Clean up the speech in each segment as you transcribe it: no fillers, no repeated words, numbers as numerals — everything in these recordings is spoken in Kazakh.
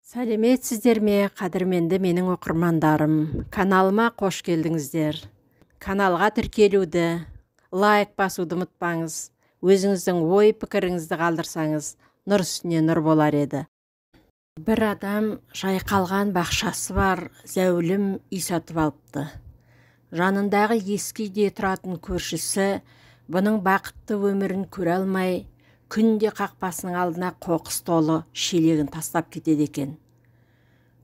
Сәлеметсіздер ме, қадірменді менің оқырмандарым. Каналыма қош келдіңіздер. Каналға тіркелуді, лайк басуды ұмытпаңыз. Өзіңіздің ой пікіріңізді қалдырсаңыз, нұр үстіне нұр болар еді. Бір адам жайқалған бақшасы бар зәулім үй сатып алыпты. Жанындағы ескі үйде тұратын көршісі бұның бақытты өмірін көре алмай, күнде қақпасының алдына қоқыс толы шелегін тастап кетеді екен.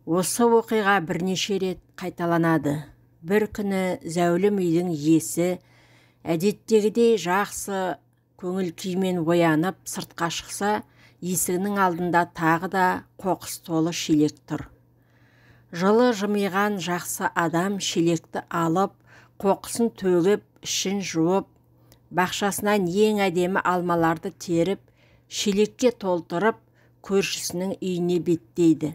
Осы оқиға бірнеше рет қайталанады. Бір күні зәулім үйдің иесі әдеттегідей жақсы көңіл күймен оянып сыртқа шықса, есігінің алдында тағы да қоқыс толы шелек тұр. Жылы жымиған жақсы адам шелекті алып, қоқысын төгіп, ішін жуып, бақшасынан ең әдемі алмаларды теріп, шелекке толтырып, көршісінің үйіне беттейді.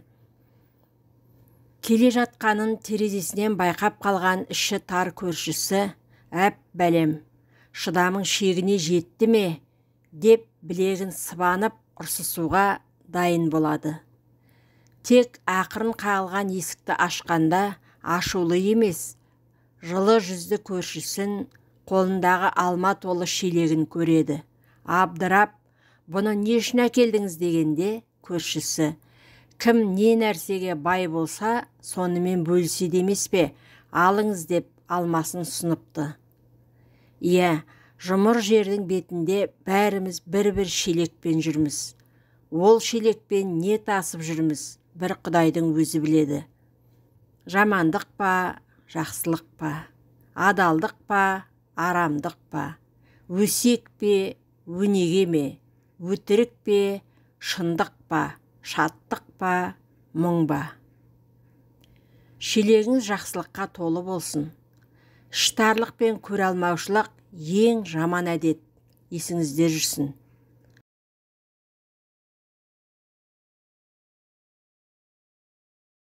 Келе жатқанын терезесінен байқап қалған іші тар көршісі, «Әп бәлем, шыдамың шегіне жетті ме?» деп білегін сыбанып ұрсысуға дайын болады. Тек ақырын қағылған есікті ашқанда ашулы емес, жылы жүзді көршісін қолындағы алма толы шелегін көреді. Абдырап, «Бұны не үшін әкелдіңіз?» дегенде көршісі, «Кім не нәрсеге бай болса, сонымен бөліседі емес пе? Алыңыз» деп алмасын ұсыныпты. Иә, жұмыр жердің бетінде бәріміз бір-бір шелекпен жүрміз. Ол шелекпен не тасып жүрміз, бір Құдайдың өзі біледі. Жамандық па, жақсылық па, адалдық па, арамдық па, өсек пе, өнеге ме, өтірік пе, шындық па, шаттық па, мұң ба. Шелегіңіз жақсылыққа толы болсын. Іштарлық пен көре алмаушылық ең жаман әдет. Есіңізде жүрсін.